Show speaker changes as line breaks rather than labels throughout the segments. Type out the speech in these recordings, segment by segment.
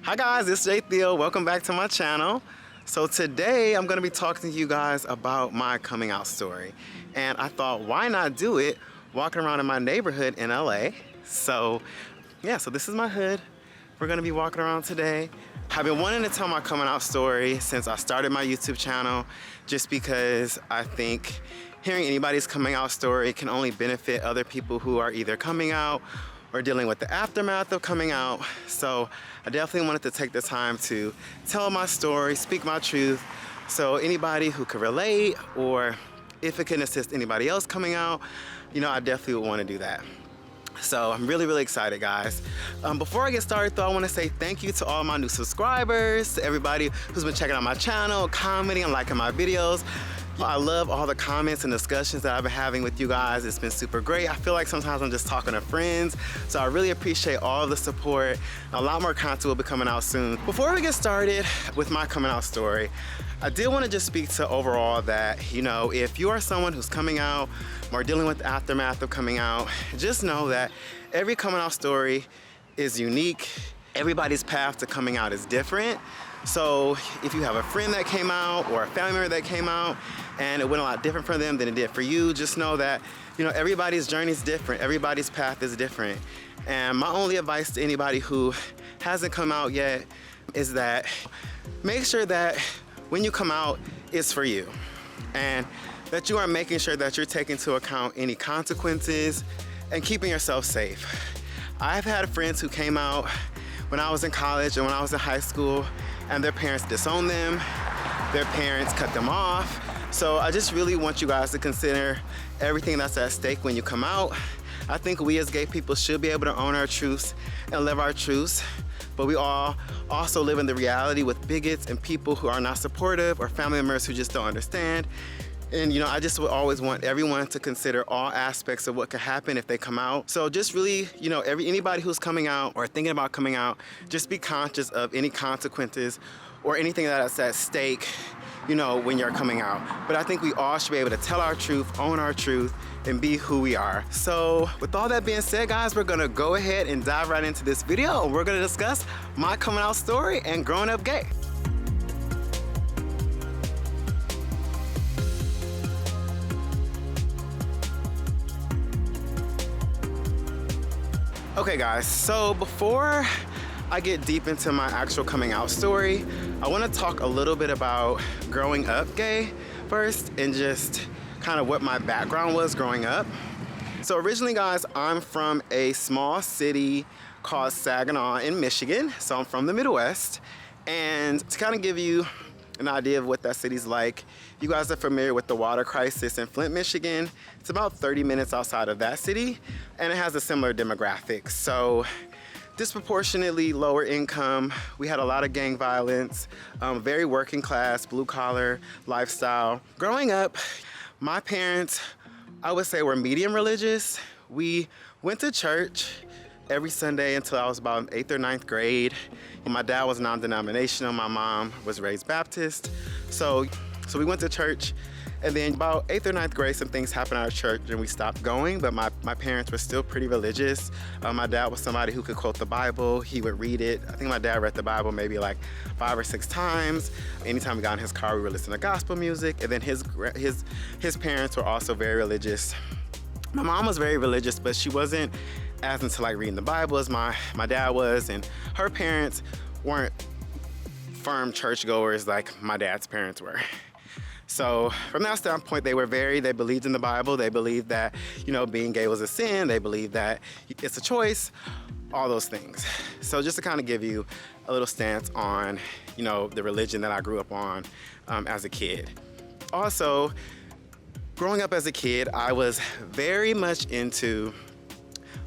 Hi guys, it's Jay Theo. Welcome back to my channel. So today I'm going to be talking to you guys about my coming out story. And I thought, why not do it walking around in my neighborhood in LA? So yeah, so this is my hood. We're going to be walking around today. I've been wanting to tell my coming out story since I started my YouTube channel, just because I think hearing anybody's coming out story can only benefit other people who are either coming out or dealing with the aftermath of coming out. So I definitely wanted to take the time to tell my story, speak my truth, so anybody who could relate, or if it can assist anybody else coming out, you know, I definitely would want to do that. So I'm really excited, guys. Before I get started though, I want to say thank you to all my new subscribers, to everybody who's been checking out my channel, commenting and liking my videos. I love all the comments and discussions that I've been having with you guys. It's been super great. I feel like sometimes I'm just talking to friends. So I really appreciate all of the support. A lot more content will be coming out soon. Before we get started with my coming out story, I did want to just speak to overall that, you know, if you are someone who's coming out or dealing with the aftermath of coming out, just know that every coming out story is unique. Everybody's path to coming out is different. So if you have a friend that came out or a family member that came out and it went a lot different for them than it did for you, just know that, you know, everybody's journey is different. Everybody's path is different. And my only advice to anybody who hasn't come out yet is that make sure that when you come out, it's for you. And that you are making sure that you're taking into account any consequences and keeping yourself safe. I've had friends who came out when I was in college and when I was in high school, and their parents disowned them, their parents cut them off. So I just really want you guys to consider everything that's at stake when you come out. I think we as gay people should be able to own our truths and live our truths, but we all also live in the reality with bigots and people who are not supportive, or family members who just don't understand. And you know, I just would always want everyone to consider all aspects of what could happen if they come out. So just really, you know, anybody who's coming out or thinking about coming out, just be conscious of any consequences or anything that's at stake, you know, when you're coming out. But I think we all should be able to tell our truth, own our truth, and be who we are. So with all that being said, guys, we're gonna go ahead and dive right into this video. We're gonna discuss my coming out story and growing up gay. Okay guys, so before I get deep into my actual coming out story, I want to talk a little bit about growing up gay first, and just kind of what my background was growing up. So originally, guys, I'm from a small city called Saginaw in Michigan. So I'm from the Midwest, and to kind of give you an idea of what that city's like, you guys are familiar with the water crisis in Flint, Michigan. It's about 30 minutes outside of that city, and it has a similar demographic. So disproportionately lower income. We had a lot of gang violence, very working class, blue collar lifestyle. Growing up, my parents, I would say, were medium religious. We went to church every Sunday until I was about 8th or 9th grade. My dad was non-denominational, my mom was raised Baptist. So we went to church, and then about 8th or 9th grade, some things happened at our church and we stopped going, but my parents were still pretty religious. My dad was somebody who could quote the Bible, he would read it. I think my dad read the Bible maybe like 5 or 6 times. Anytime we got in his car, we would listen to gospel music, and then his parents were also very religious. My mom was very religious, but she wasn't as into like reading the Bible as my dad was, and her parents weren't firm churchgoers like my dad's parents were. So from that standpoint, they believed in the Bible. They believed that, you know, being gay was a sin. They believed that it's a choice, all those things. So just to kind of give you a little stance on, you know, the religion that I grew up on as a kid. Also, growing up as a kid, I was very much into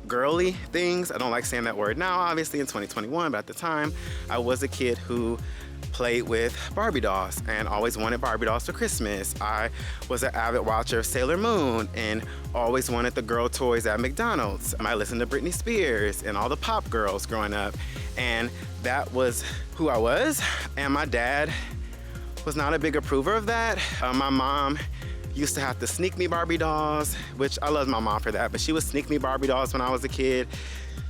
girly things. I don't like saying that word now, obviously in 2021, but at the time, I was a kid who played with Barbie dolls and always wanted Barbie dolls for Christmas. I was an avid watcher of Sailor Moon and always wanted the girl toys at McDonald's. I listened to Britney Spears and all the pop girls growing up, and that was who I was. And my dad was not a big approver of that. My mom used to have to sneak me Barbie dolls, which I love my mom for that, but she would sneak me Barbie dolls when I was a kid.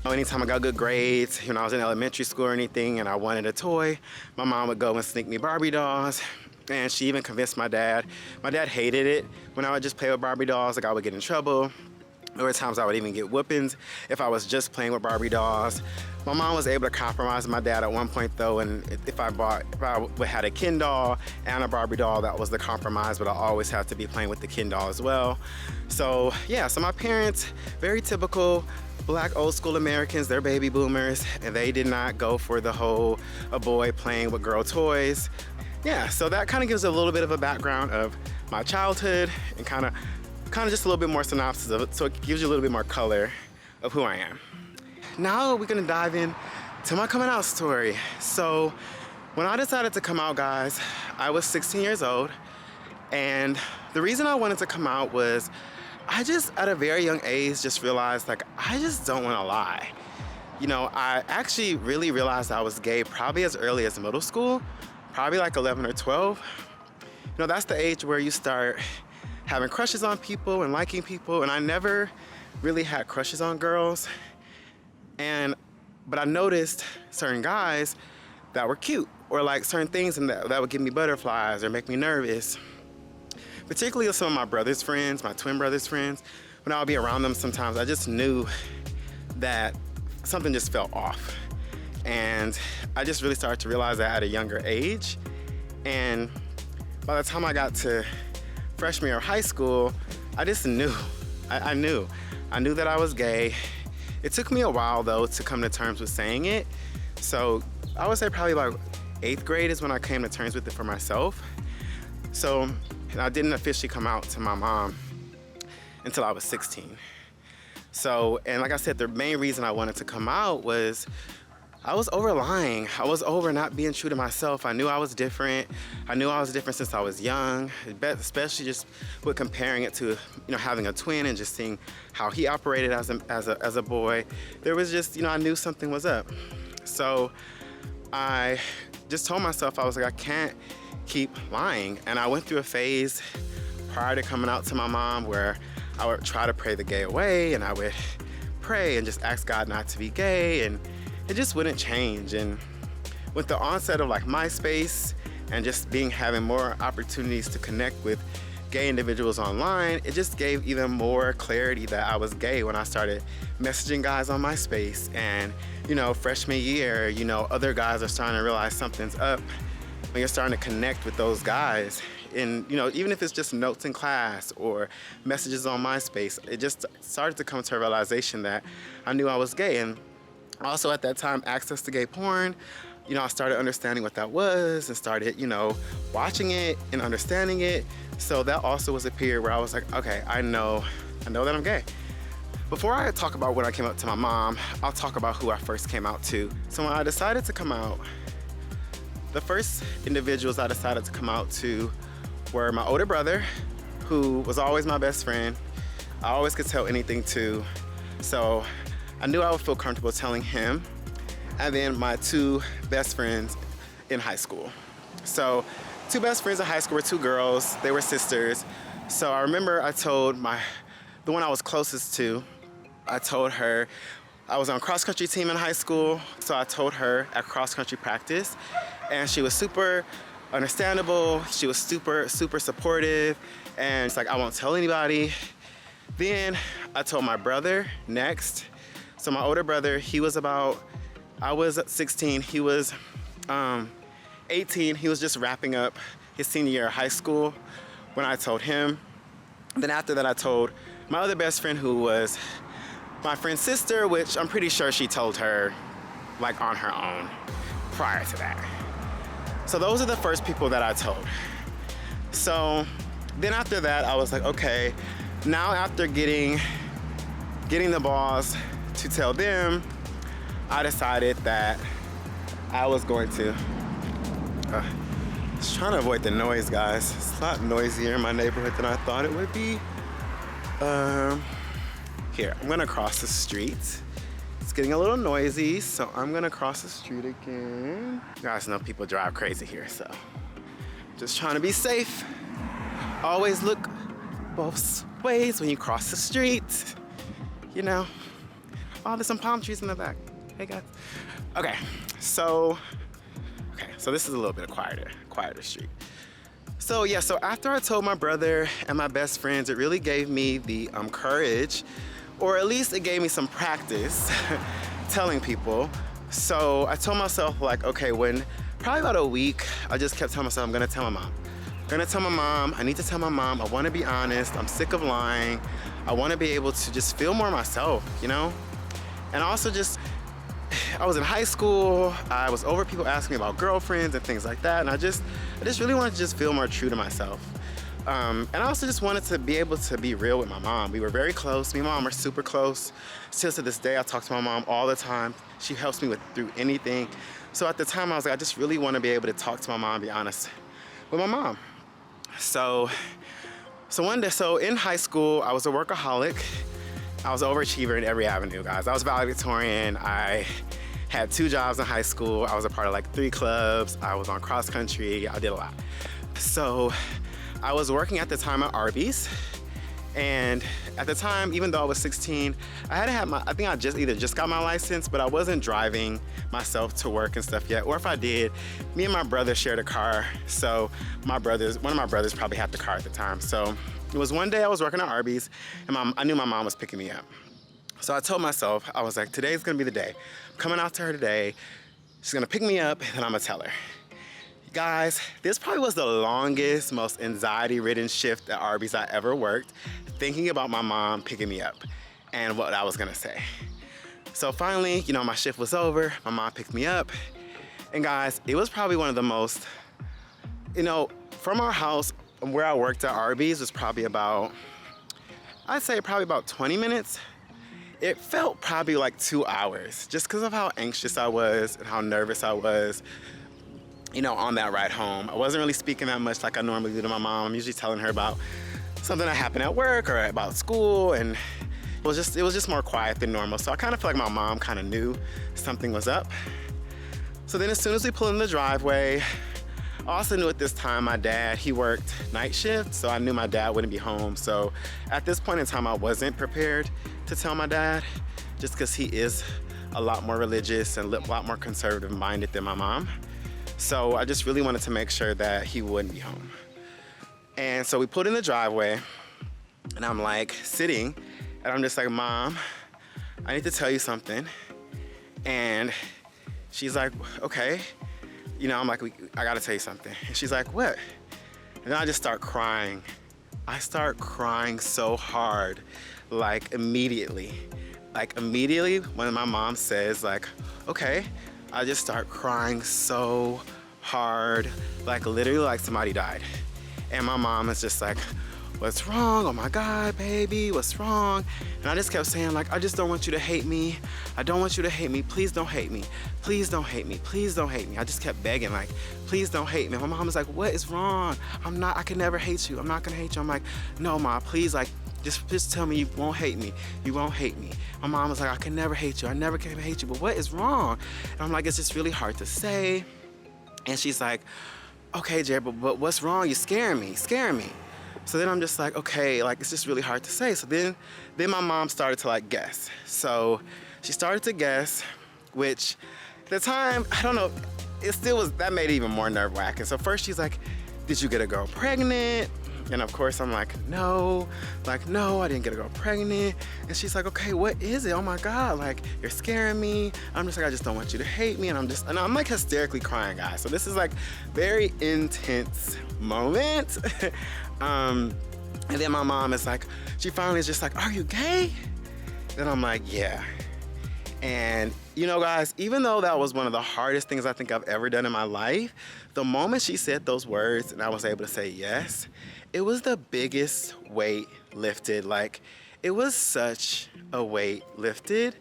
Anytime I got good grades, when I was in elementary school or anything and I wanted a toy, my mom would go and sneak me Barbie dolls. And she even convinced my dad. My dad hated it when I would just play with Barbie dolls, like I would get in trouble. There were times I would even get whoopings if I was just playing with Barbie dolls. My mom was able to compromise my dad at one point though, and if I had a Ken doll and a Barbie doll, that was the compromise, but I always had to be playing with the Ken doll as well. So yeah, so my parents, very typical Black old school Americans, they're baby boomers, and they did not go for the whole a boy playing with girl toys. Yeah, so that kind of gives a little bit of a background of my childhood and kind of just a little bit more synopsis of it, so it gives you a little bit more color of who I am. Now we're gonna dive in to my coming out story. So when I decided to come out, guys, I was 16 years old, and the reason I wanted to come out was I just, at a very young age, just realized like, I just don't wanna lie. You know, I actually really realized I was gay probably as early as middle school, probably like 11 or 12. You know, that's the age where you start having crushes on people and liking people, and I never really had crushes on girls. But I noticed certain guys that were cute, or like certain things that would give me butterflies or make me nervous. Particularly with some of my brother's friends, my twin brother's friends, when I would be around them sometimes, I just knew that something just felt off. And I just really started to realize that at a younger age. And by the time I got to freshman year of high school, I just knew. I knew that I was gay. It took me a while though to come to terms with saying it. So I would say probably like 8th grade is when I came to terms with it for myself. So I didn't officially come out to my mom until I was 16. So, and like I said, the main reason I wanted to come out was I was over lying. I was over not being true to myself. I knew I was different. I knew I was different since I was young, especially just with comparing it to, having a twin and just seeing how he operated as a boy. There was just, I knew something was up. So I just told myself, I was like, I can't keep lying. And I went through a phase prior to coming out to my mom where I would try to pray the gay away, and I would pray and just ask God not to be gay, and it just wouldn't change. And with the onset of like MySpace and just having more opportunities to connect with gay individuals online, it just gave even more clarity that I was gay when I started messaging guys on MySpace. And freshman year, other guys are starting to realize something's up when you're starting to connect with those guys. And even if it's just notes in class or messages on MySpace, it just started to come to a realization that I knew I was gay. And also at that time, access to gay porn, I started understanding what that was and started, watching it and understanding it. So that also was a period where I was like, okay, I know that I'm gay. Before I talk about when I came out to my mom, I'll talk about who I first came out to. So when I decided to come out, the first individuals I decided to come out to were my older brother, who was always my best friend. I always could tell anything to. So I knew I would feel comfortable telling him. And then my 2 best friends in high school. So 2 best friends in high school were 2 girls. They were sisters. So I remember I told the one I was closest to, I told her, I was on cross country team in high school. So I told her at cross country practice, and she was super understandable. She was super, super supportive. And it's like, I won't tell anybody. Then I told my brother next. So my older brother, I was 16, he was 18. He was just wrapping up his senior year of high school when I told him. Then after that, I told my other best friend, who was my friend's sister, which I'm pretty sure she told her like on her own prior to that. So those are the first people that I told. So then after that, I was like, okay, now after getting the balls to tell them, I decided that I was going to, just trying to avoid the noise, guys. It's a lot noisier in my neighborhood than I thought it would be. Here, I'm gonna cross the street. It's getting a little noisy, so I'm gonna cross the street again. You guys know people drive crazy here, so just trying to be safe. Always look both ways when you cross the street, Oh, there's some palm trees in the back. Hey guys. Okay, so this is a little bit of quieter street. So yeah, so after I told my brother and my best friends, it really gave me the courage, or at least it gave me some practice telling people. So I told myself, like, okay, when probably about a week, I just kept telling myself, I'm gonna tell my mom. I'm gonna tell my mom, I need to tell my mom, I wanna be honest, I'm sick of lying. I wanna be able to just feel more myself, you know? And also I was in high school, I was over people asking me about girlfriends and things like that, and I just really wanted to just feel more true to myself. And I also just wanted to be able to be real with my mom. We were very close, me and my mom are super close. Still to this day, I talk to my mom all the time. She helps me through anything. So at the time, I was like, I just really want to be able to talk to my mom, be honest with my mom. So one day, in high school, I was a workaholic. I was an overachiever in every avenue, guys. I was valedictorian. I had 2 jobs in high school. I was a part of like 3 clubs. I was on cross country. I did a lot. So I was working at the time at Arby's. And at the time, even though I was 16, I had to have I think I just got my license, but I wasn't driving myself to work and stuff yet. Or if I did, me and my brother shared a car. So one of my brothers probably had the car at the time. So it was one day I was working at Arby's and I knew my mom was picking me up. So I told myself, I was like, today's gonna be the day. I'm coming out to her today. She's gonna pick me up and I'm gonna tell her. Guys, this probably was the longest, most anxiety-ridden shift at Arby's I ever worked, thinking about my mom picking me up and what I was gonna say. So finally, you know, my shift was over, my mom picked me up, and guys, it was probably one of the most, you know, from our house, where I worked at Arby's was probably about, I'd say probably about 20 minutes. It felt probably like 2 hours, just because of how anxious I was and how nervous I was, you know, on that ride home. I wasn't really speaking that much like I normally do to my mom. I'm usually telling her about something that happened at work or about school, and it was just more quiet than normal. So I kind of feel like my mom kind of knew something was up. So then as soon as we pull in the driveway, I also knew at this time my dad, he worked night shift, so I knew my dad wouldn't be home. So at this point in time, I wasn't prepared to tell my dad, just because he is a lot more religious and a lot more conservative minded than my mom. So I just really wanted to make sure that he wouldn't be home. And so we pulled in the driveway and I'm like sitting and I'm just like, Mom, I need to tell you something. And she's like, okay. You know, I'm like, I gotta tell you something. And she's like, what? And then I just start crying. I start crying so hard, like immediately. Like immediately when my mom says like, okay, I just start crying so hard, like literally like somebody died. And my mom is just like, what's wrong? Oh my God, baby, what's wrong? And I just kept saying like, I just don't want you to hate me. I don't want you to hate me. Please don't hate me. Please don't hate me. Please don't hate me. I just kept begging like, please don't hate me. My mom was like, what is wrong? I can never hate you. I'm not gonna hate you. I'm like, no, Ma, please, like, just tell me you won't hate me. You won't hate me. My mom was like, I can never hate you. I never can hate you, but what is wrong? And I'm like, it's just really hard to say. And she's like, okay, Jared, but what's wrong? You're scaring me. So then I'm just like, okay, like it's just really hard to say. So then my mom started to like guess. So she started to guess, which at the time, I don't know, it still was, that made it even more nerve-wracking. So first she's like, did you get a girl pregnant? And of course I'm like, no, I didn't get a girl pregnant. And she's like, okay, what is it? Oh my God, like you're scaring me. I'm just like, I just don't want you to hate me. And I'm like hysterically crying, guys. So this is like very intense moment. And then my mom is like, she finally is just like, are you gay? And I'm like, yeah. And you know, guys, even though that was one of the hardest things I think I've ever done in my life, the moment she said those words and I was able to say yes, it was the biggest weight lifted. Like, it was such a weight lifted.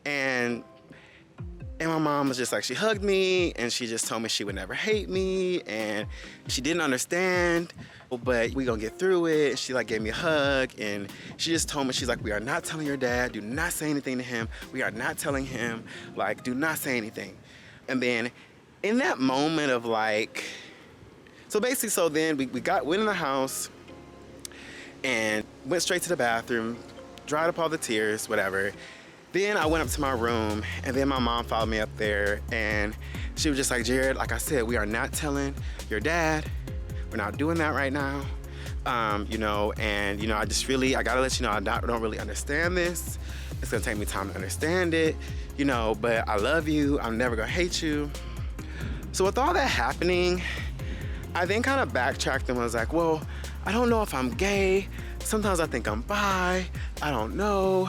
And my mom was just like, she hugged me and she just told me she would never hate me and she didn't understand, but we gonna get through it. She like gave me a hug and she just told me, she's like, we are not telling your dad, do not say anything to him. We are not telling him, like, do not say anything. And then in that moment of like, so basically, so then we went in the house and went straight to the bathroom, dried up all the tears, whatever. Then I went up to my room, and then my mom followed me up there, and she was just like, Jared, like I said, we are not telling your dad. We're not doing that right now. You know, and you know, I gotta let you know, I don't really understand this. It's gonna take me time to understand it, you know, but I love you. I'm never gonna hate you. So with all that happening, I then kind of backtracked and was like, well, I don't know if I'm gay. Sometimes I think I'm bi. I don't know.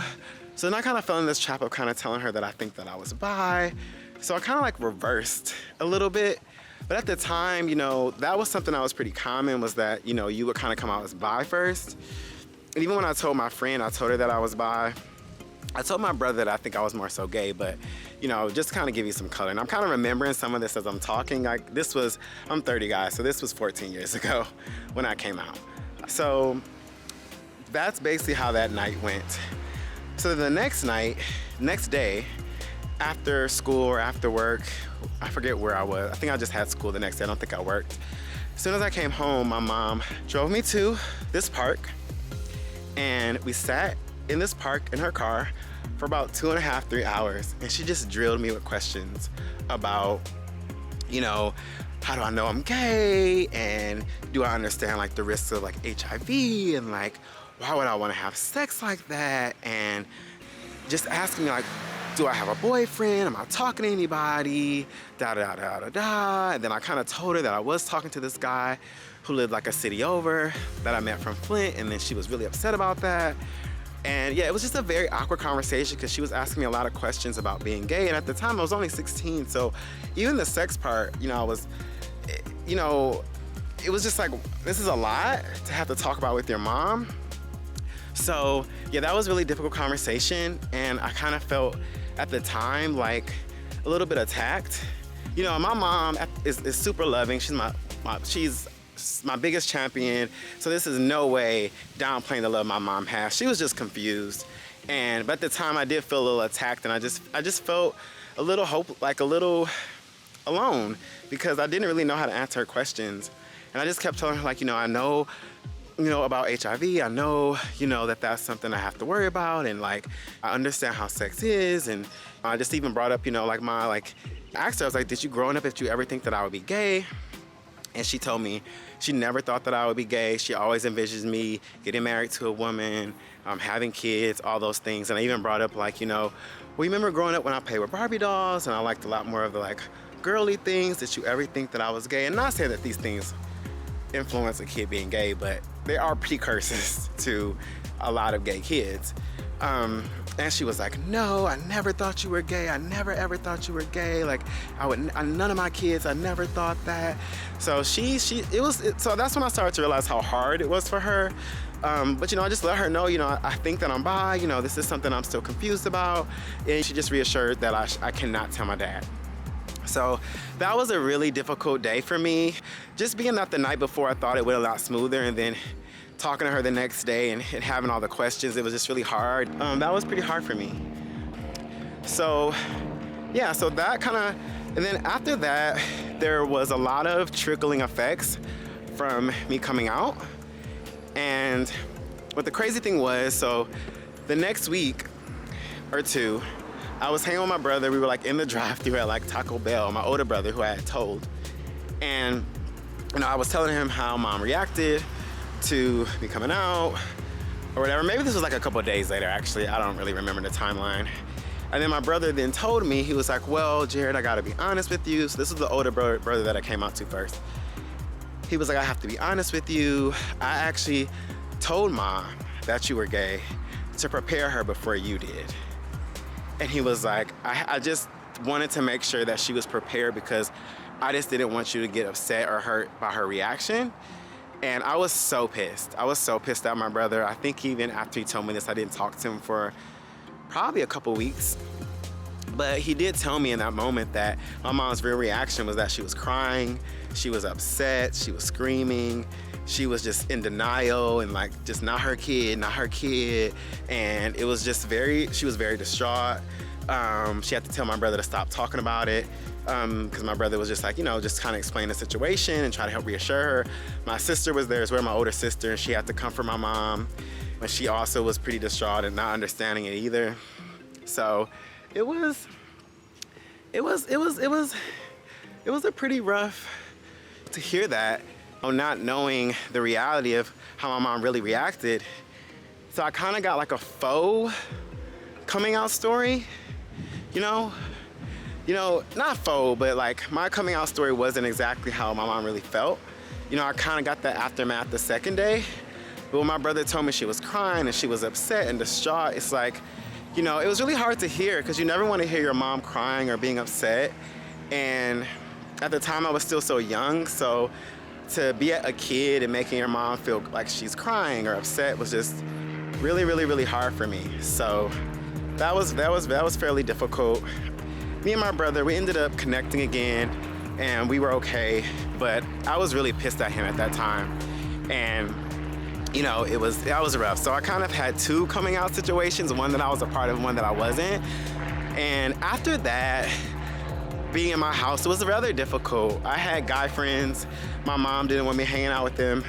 So then I kind of fell in this trap of kind of telling her that I think that I was bi. So I kind of like reversed a little bit. But at the time, you know, that was something that was pretty common, was that, you know, you would kind of come out as bi first. And even when I told my friend, I told her that I was bi. I told my brother that I think I was more so gay, but, you know, just to kind of give you some color. And I'm kind of remembering some of this as I'm talking. Like, I'm 30, guys, so this was 14 years ago when I came out. So that's basically how that night went. So the next day, after school or after work, I forget where I was. I think I just had school the next day. I don't think I worked. As soon as I came home, my mom drove me to this park, and we sat in this park in her car for about 2.5, 3 hours. And she just drilled me with questions about, you know, how do I know I'm gay? And do I understand like the risks of like HIV? And like, why would I want to have sex like that? And just asking me like, do I have a boyfriend? Am I talking to anybody? Da da da da da. And then I kind of told her that I was talking to this guy who lived like a city over that I met from Flint. And then she was really upset about that. And yeah, it was just a very awkward conversation because she was asking me a lot of questions about being gay. And at the time I was only 16. So even the sex part, you know, it was just like, this is a lot to have to talk about with your mom. So yeah, that was a really difficult conversation. And I kind of felt at the time like a little bit attacked. You know, my mom is super loving. She's my biggest champion. So this is no way downplaying the love my mom has. She was just confused. But at the time I did feel a little attacked, and I just felt a little alone because I didn't really know how to answer her questions. And I just kept telling her like, you know, I know, you know, about HIV. I know, you know, that's something I have to worry about. And like, I understand how sex is. And I just even brought up, you know, like I asked her, I was like, did you ever think that I would be gay? And she told me she never thought that I would be gay. She always envisions me getting married to a woman, having kids, all those things. And I even brought up like, you know, well, you remember growing up when I played with Barbie dolls and I liked a lot more of the like girly things. Did you ever think that I was gay? And not saying that these things influence a kid being gay, but they are precursors to a lot of gay kids. And she was like, no, I never thought you were gay. I never ever thought you were gay. Like none of my kids, I never thought that. So so that's when I started to realize how hard it was for her. But you know, I just let her know, you know, I think that I'm bi, you know, this is something I'm still confused about. And she just reassured that I cannot tell my dad. So that was a really difficult day for me. Just being that the night before I thought it went a lot smoother, and then talking to her the next day and having all the questions, it was just really hard. That was pretty hard for me. So yeah, so that kind of, and then after that, there was a lot of trickling effects from me coming out. And what the crazy thing was, so the next week or two, I was hanging with my brother. We were like in the drive-thru at like Taco Bell, my older brother who I had told. And you know, I was telling him how mom reacted to me coming out or whatever. Maybe this was like a couple of days later, actually. I don't really remember the timeline. And then my brother then told me, he was like, well, Jared, I gotta be honest with you. So this was the older brother that I came out to first. He was like, I have to be honest with you. I actually told mom that you were gay to prepare her before you did. And he was like, I just wanted to make sure that she was prepared because I just didn't want you to get upset or hurt by her reaction. And I was so pissed. I was so pissed at my brother. I think even after he told me this, I didn't talk to him for probably a couple weeks. But he did tell me in that moment that my mom's real reaction was that she was crying, she was upset, she was screaming, she was just in denial and like just not her kid. And it was just she was very distraught. She had to tell my brother to stop talking about it. Because my brother was just like, you know, just kind of explain the situation and try to help reassure her. My sister was there as well, my older sister, and she had to comfort my mom. But she also was pretty distraught and not understanding it either. So it was a pretty rough to hear that, not knowing the reality of how my mom really reacted. So I kind of got like a faux coming out story, you know, not faux, but like my coming out story wasn't exactly how my mom really felt. You know, I kind of got the aftermath the second day. But when my brother told me she was crying and she was upset and distraught, it's like, you know, it was really hard to hear because you never want to hear your mom crying or being upset. And at the time I was still so young, so to be a kid and making your mom feel like she's crying or upset was just really, really, really hard for me. So that was fairly difficult. Me and my brother, we ended up connecting again and we were okay, but I was really pissed at him at that time. And you know, that was rough. So I kind of had two coming out situations, one that I was a part of, one that I wasn't. And after that, being in my house, it was rather difficult. I had guy friends. My mom didn't want me hanging out with them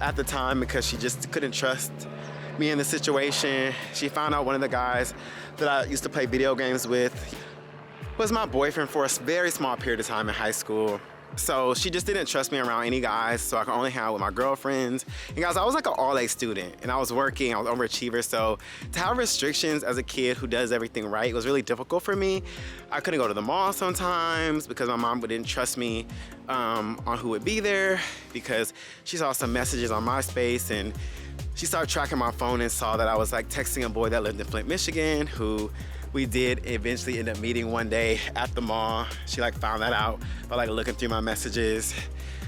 at the time because she just couldn't trust me in the situation. She found out one of the guys that I used to play video games with was my boyfriend for a very small period of time in high school. So she just didn't trust me around any guys, so I could only hang out with my girlfriends. And guys, I was like an all-A student, and I was working, I was an overachiever, so to have restrictions as a kid who does everything right was really difficult for me. I couldn't go to the mall sometimes because my mom didn't trust me on who would be there because she saw some messages on MySpace, and she started tracking my phone and saw that I was like texting a boy that lived in Flint, Michigan, who we did eventually end up meeting one day at the mall. She like found that out by like looking through my messages.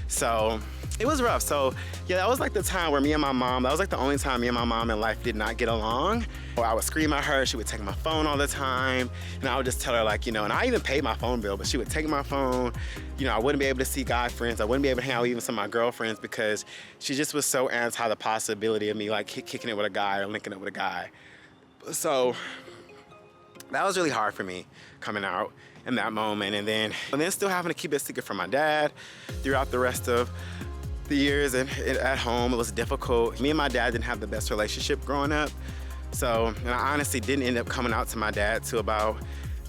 So it was rough. So yeah, that was like the time where me and my mom, that was like the only time me and my mom in life did not get along. I would scream at her, she would take my phone all the time, and I would just tell her like, you know, and I even paid my phone bill, but she would take my phone. You know, I wouldn't be able to see guy friends, I wouldn't be able to hang out with even some of my girlfriends because she just was so anti the possibility of me like kicking it with a guy or linking it with a guy. So that was really hard for me coming out in that moment, and then still having to keep it secret from my dad throughout the rest of the years and at home. It was difficult. Me and my dad didn't have the best relationship growing up, so and I honestly didn't end up coming out to my dad till about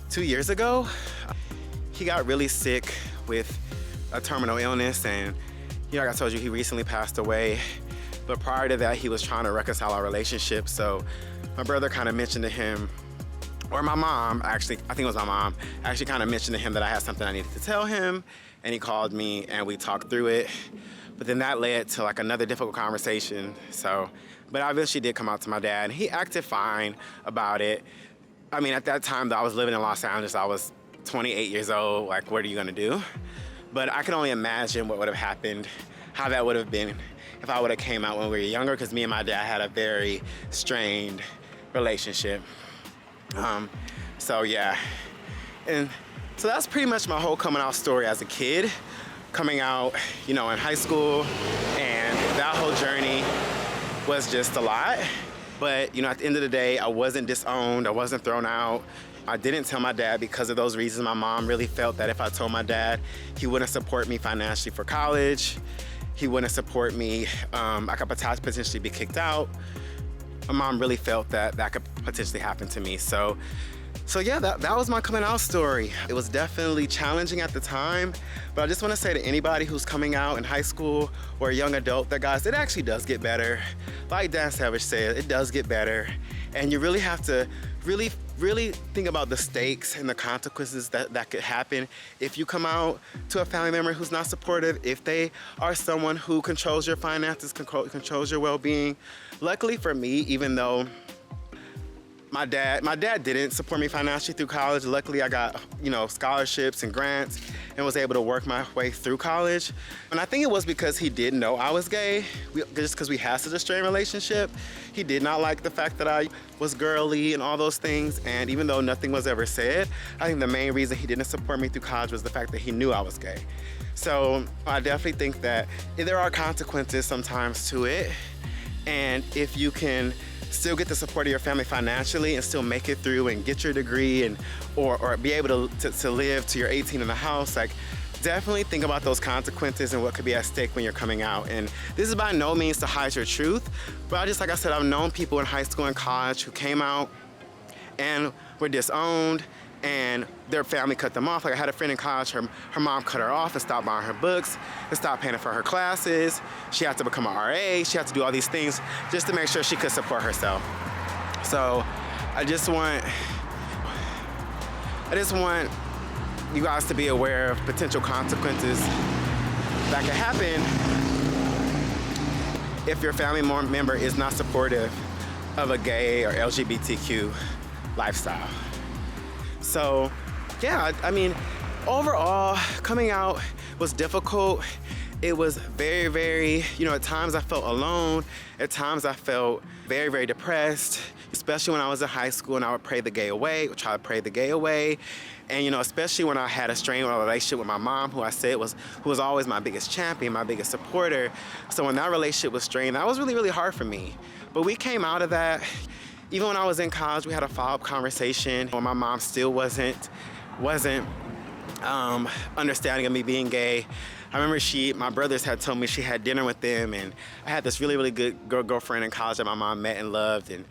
2 years ago. He got really sick with a terminal illness, and you know, like I told you, he recently passed away. But prior to that, he was trying to reconcile our relationship. So my brother kind of mentioned to him, or my mom, actually, I think it was my mom, actually kind of mentioned to him that I had something I needed to tell him, and he called me and we talked through it. But then that led to like another difficult conversation. So, but I eventually did come out to my dad, and he acted fine about it. I mean, at that time that I was living in Los Angeles, I was 28 years old, like what are you gonna do? But I can only imagine what would have happened, how that would have been if I would have came out when we were younger, because me and my dad had a very strained relationship. So yeah, and so that's pretty much my whole coming out story as a kid, coming out, you know, in high school, and that whole journey was just a lot. But you know, at the end of the day, I wasn't disowned, I wasn't thrown out. I didn't tell my dad because of those reasons. My mom really felt that if I told my dad, he wouldn't support me financially for college, he wouldn't support me, I could potentially be kicked out. My mom really felt that that could potentially happen to me. So yeah, that was my coming out story. It was definitely challenging at the time, but I just want to say to anybody who's coming out in high school or a young adult that, guys, it actually does get better. Like Dan Savage said, it does get better. And you really have to really think about the stakes and the consequences that could happen if you come out to a family member who's not supportive, if they are someone who controls your finances, controls your well-being. Luckily for me, even though my dad didn't support me financially through college, luckily I got, you know, scholarships and grants and was able to work my way through college. And I think it was because he did know I was gay, just because we had such a strained relationship. He did not like the fact that I was girly and all those things, and even though nothing was ever said, I think the main reason he didn't support me through college was the fact that he knew I was gay. So I definitely think that there are consequences sometimes to it, and if you can still get the support of your family financially and still make it through and get your degree and or be able to live till you're 18 in the house, like definitely think about those consequences and what could be at stake when you're coming out. And this is by no means to hide your truth, but like I said, I've known people in high school and college who came out, and were disowned and their family cut them off. Like I had a friend in college, her mom cut her off and stopped buying her books and stopped paying for her classes. She had to become an RA. She had to do all these things just to make sure she could support herself. So I just want you guys to be aware of potential consequences that could happen if your family member is not supportive of a gay or LGBTQ lifestyle. So yeah, I mean, overall, coming out was difficult. It was very, very, at times I felt alone. At times I felt very, very depressed, especially when I was in high school and I would pray the gay away, try to pray the gay away. And especially when I had a strained relationship with my mom, who was always my biggest champion, my biggest supporter. So when that relationship was strained, that was really, really hard for me. But we came out of that. Even when I was in college, we had a follow-up conversation when my mom still wasn't understanding of me being gay. I remember my brothers had told me she had dinner with them, and I had this really, really good girlfriend in college that my mom met and loved, and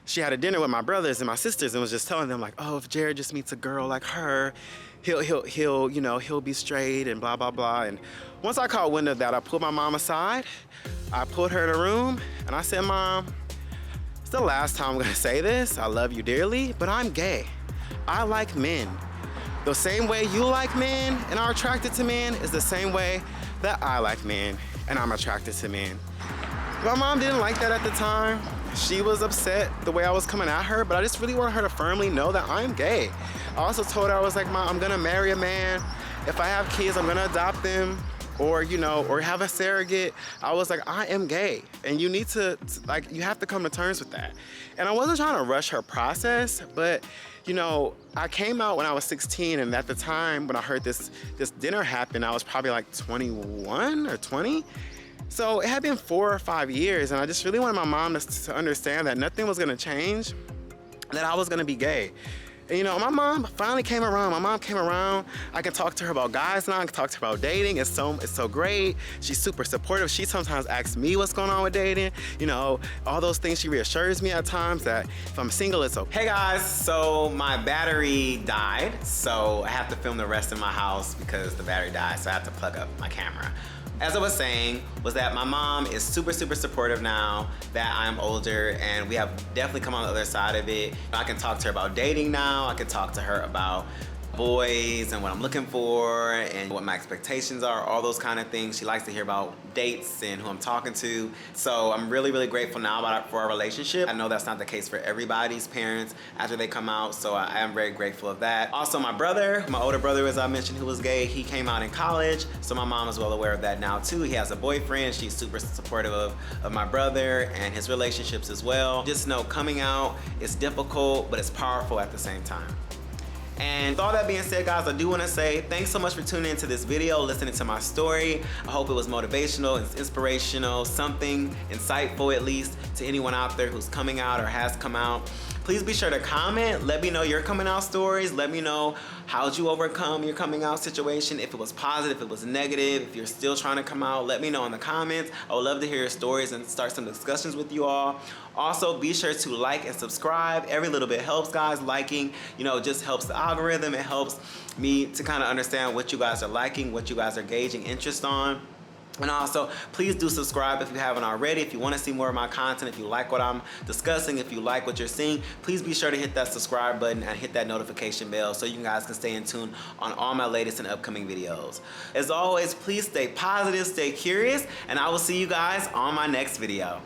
she had a dinner with my brothers and my sisters and was just telling them like, oh, if Jared just meets a girl like her, he'll be straight and blah, blah, blah. And once I caught wind of that, I pulled my mom aside, I pulled her in a room, and I said, Mom, it's the last time I'm gonna say this. I love you dearly, but I'm gay. I like men. The same way you like men and are attracted to men is the same way that I like men and I'm attracted to men. My mom didn't like that at the time. She was upset the way I was coming at her, but I just really wanted her to firmly know that I'm gay. I also told her, I was like, Mom, I'm gonna marry a man. If I have kids, I'm gonna adopt them, or have a surrogate. I was like, I am gay, and you need to, you have to come to terms with that. And I wasn't trying to rush her process, but I came out when I was 16, and at the time when I heard this dinner happen, I was probably like 21 or 20. So it had been 4 or 5 years, and I just really wanted my mom to understand that nothing was gonna change, that I was gonna be gay. And my mom finally came around. My mom came around. I can talk to her about guys now. I can talk to her about dating. It's so great. She's super supportive. She sometimes asks me what's going on with dating. All those things. She reassures me at times that if I'm single, it's okay. Hey guys, so my battery died. So I have to film the rest of my house because the battery died. So I have to plug up my camera. As I was saying, was that my mom is super, super supportive now that I'm older, and we have definitely come on the other side of it. I can talk to her about dating now. I can talk to her about boys and what I'm looking for and what my expectations are, all those kind of things. She likes to hear about dates and who I'm talking to. So I'm really, really grateful now for our relationship. I know that's not the case for everybody's parents after they come out, so I am very grateful of that. Also, my older brother, as I mentioned, who was gay, he came out in college, so my mom is well aware of that now too. He has a boyfriend. She's super supportive of my brother and his relationships as well. Just know coming out is difficult, but it's powerful at the same time. And with all that being said, guys, I do want to say thanks so much for tuning into this video, listening to my story. I hope it was motivational, it's inspirational, something insightful at least to anyone out there who's coming out or has come out. Please be sure to comment. Let me know your coming out stories. Let me know how'd you overcome your coming out situation. If it was positive, if it was negative, if you're still trying to come out, let me know in the comments. I would love to hear your stories and start some discussions with you all. Also, be sure to like and subscribe. Every little bit helps, guys. Liking, just helps the algorithm. It helps me to kind of understand what you guys are liking, what you guys are gauging interest on. And also, please do subscribe if you haven't already. If you want to see more of my content, if you like what I'm discussing, if you like what you're seeing, please be sure to hit that subscribe button and hit that notification bell so you guys can stay in tune on all my latest and upcoming videos. As always, please stay positive, stay curious, and I will see you guys on my next video.